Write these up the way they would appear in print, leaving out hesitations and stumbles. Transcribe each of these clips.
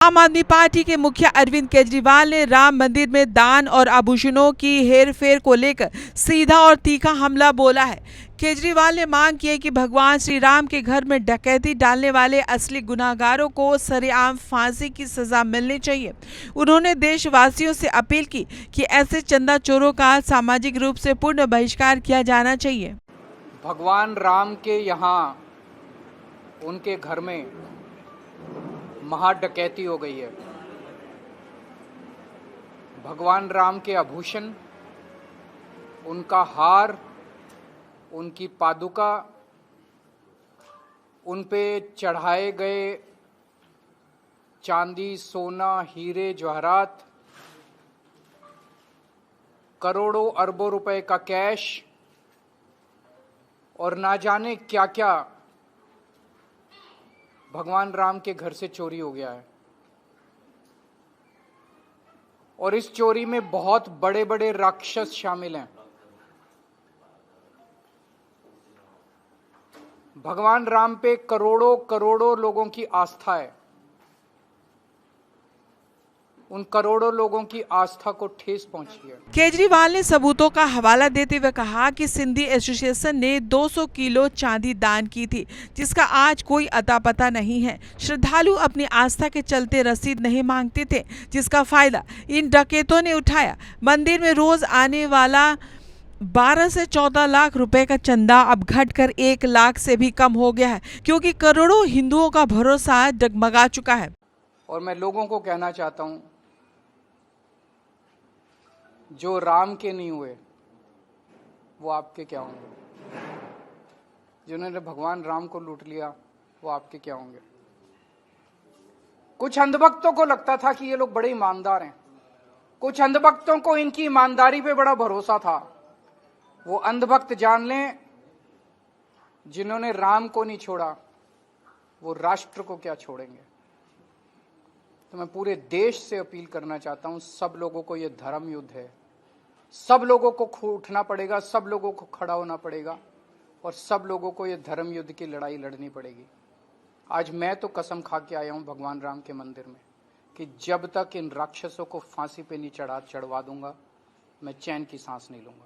आम आदमी पार्टी के मुखिया अरविंद केजरीवाल ने राम मंदिर में दान और आभूषणों की हेरफेर को लेकर सीधा और तीखा हमला बोला है। केजरीवाल ने मांग की है कि भगवान श्री राम के घर में डकैती डालने वाले असली गुनाहगारों को सरेआम फांसी की सजा मिलनी चाहिए। उन्होंने देशवासियों से अपील की कि ऐसे चंदा चोरों का सामाजिक रूप से पूर्ण बहिष्कार किया जाना चाहिए। भगवान राम के यहाँ उनके घर में महा डकैती हो गई है। भगवान राम के आभूषण, उनका हार, उनकी पादुका, उन पे चढ़ाए गए चांदी, सोना, हीरे, जवाहरात, करोड़ों अरबों रुपए का कैश और ना जाने क्या क्या भगवान राम के घर से चोरी हो गया है। और इस चोरी में बहुत बड़े बड़े राक्षस शामिल हैं। भगवान राम पे करोड़ों करोड़ों लोगों की आस्था है। उन करोड़ों लोगों की आस्था को ठेस पहुंची है। केजरीवाल ने सबूतों का हवाला देते हुए कहा कि सिंधी एसोसिएशन ने 200 किलो चांदी दान की थी, जिसका आज कोई अता पता नहीं है। श्रद्धालु अपनी आस्था के चलते रसीद नहीं मांगते थे, जिसका फायदा इन डकैतों ने उठाया। मंदिर में रोज आने वाला 12 से 14 लाख रुपए का चंदा अब घटकर 1 लाख से भी कम हो गया है, क्योंकि करोड़ों हिंदुओं का भरोसा डगमगा चुका है। और मैं लोगों को कहना चाहता हूं, जो राम के नहीं हुए वो आपके क्या होंगे? जिन्होंने भगवान राम को लूट लिया वो आपके क्या होंगे? कुछ अंधभक्तों को लगता था कि ये लोग बड़े ईमानदार हैं। कुछ अंधभक्तों को इनकी ईमानदारी पे बड़ा भरोसा था। वो अंधभक्त जान लें, जिन्होंने राम को नहीं छोड़ा वो राष्ट्र को क्या छोड़ेंगे। तो मैं पूरे देश से अपील करना चाहता हूं, सब लोगों को ये धर्म युद्ध है। सब लोगों को उठना पड़ेगा, सब लोगों को खड़ा होना पड़ेगा और सब लोगों को ये धर्म युद्ध की लड़ाई लड़नी पड़ेगी। आज मैं तो कसम खा के आया हूं भगवान राम के मंदिर में कि जब तक इन राक्षसों को फांसी पे नहीं चढ़वा दूंगा, मैं चैन की सांस नहीं लूंगा।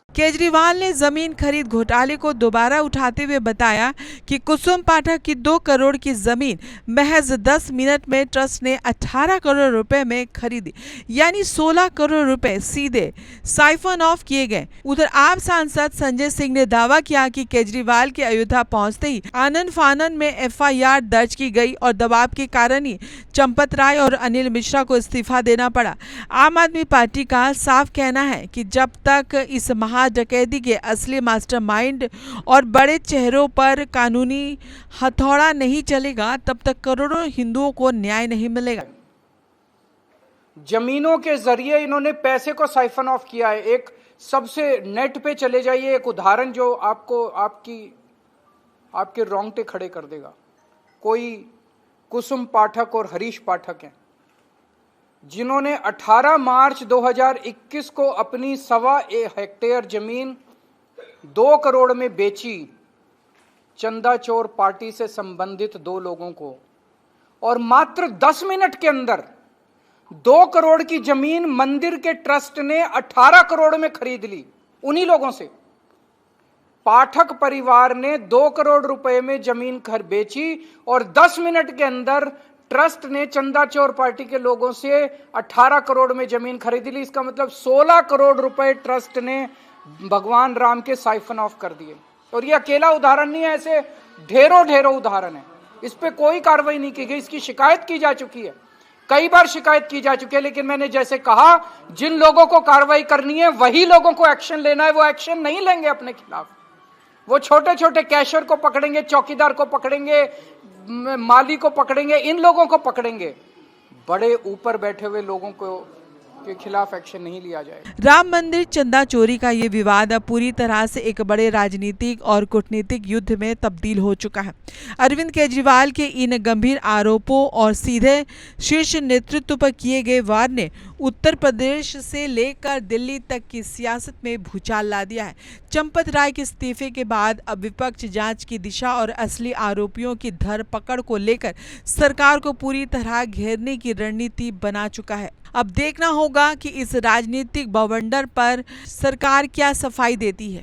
केजरीवाल ने जमीन खरीद घोटाले को दोबारा उठाते हुए बताया कि कुसुम पाठक की 2 करोड़ की जमीन महज 10 मिनट में ट्रस्ट ने 18 करोड़ रुपए में खरीदी, यानी 16 करोड़ रुपए सीधे साइफन ऑफ किए गए। उधर आप सांसद संजय सिंह ने दावा किया कि केजरीवाल के अयोध्या पहुंचते ही आनन फानन में FIR दर्ज की गई और दबाव के कारण ही चंपत राय और अनिल मिश्रा को इस्तीफा देना पड़ा। आम आदमी पार्टी का साफ कहना है कि जब तक इस डकैती के असली मास्टरमाइंड और बड़े चेहरों पर कानूनी हथौड़ा नहीं चलेगा, तब तक करोड़ों हिंदुओं को न्याय नहीं मिलेगा। जमीनों के जरिए इन्होंने पैसे को साइफन ऑफ किया है। एक सबसे नेट पे चले जाइए, एक उदाहरण जो आपको आपके रोंगटे खड़े कर देगा। कोई कुसुम पाठक और हरीश पाठक हैं, जिन्होंने 18 मार्च 2021 को अपनी 1.25 हेक्टेयर जमीन 2 करोड़ में बेची चंदा चोर पार्टी से संबंधित 2 लोगों को, और मात्र 10 मिनट के अंदर 2 करोड़ की जमीन मंदिर के ट्रस्ट ने 18 करोड़ में खरीद ली उन्हीं लोगों से। पाठक परिवार ने 2 करोड़ रुपए में जमीन बेची और 10 मिनट के अंदर ट्रस्ट ने चंदा चोर पार्टी के लोगों से 18 करोड़ में जमीन खरीदी ली। इसका मतलब 16 करोड़ रुपए ट्रस्ट ने भगवान राम के साइफन ऑफ कर दिए। और ये अकेला उदाहरण नहीं है, ऐसे ढेरों उदाहरण है। इस पे कोई कार्रवाई नहीं की गई। इसकी शिकायत की जा चुकी है, कई बार शिकायत की जा चुकी है, लेकिन मैंने जैसे कहा, जिन लोगों को कार्रवाई करनी है वही लोगों को एक्शन लेना है। वो एक्शन नहीं लेंगे अपने खिलाफ। वो छोटे छोटे कैशियर को पकड़ेंगे, चौकीदार को पकड़ेंगे, माली को पकड़ेंगे, इन लोगों को पकड़ेंगे। बड़े ऊपर बैठे हुए लोगों को के खिलाफ एक्शन नहीं लिया जाए। राम मंदिर चंदा चोरी का ये विवाद अब पूरी तरह से एक बड़े राजनीतिक और कूटनीतिक युद्ध में तब्दील हो चुका है। अरविंद केजरीवाल के इन गंभीर आरोपों और सीधे शीर्ष नेतृत्व पर किए गए वार ने उत्तर प्रदेश से लेकर दिल्ली तक की सियासत में भूचाल ला दिया है। चंपत राय के इस्तीफे के बाद अब विपक्ष जांच की दिशा और असली आरोपियों की धरपकड़ को लेकर सरकार को पूरी तरह घेरने की रणनीति बना चुका है। अब देखना होगा कि इस राजनीतिक बवंडर पर सरकार क्या सफाई देती है।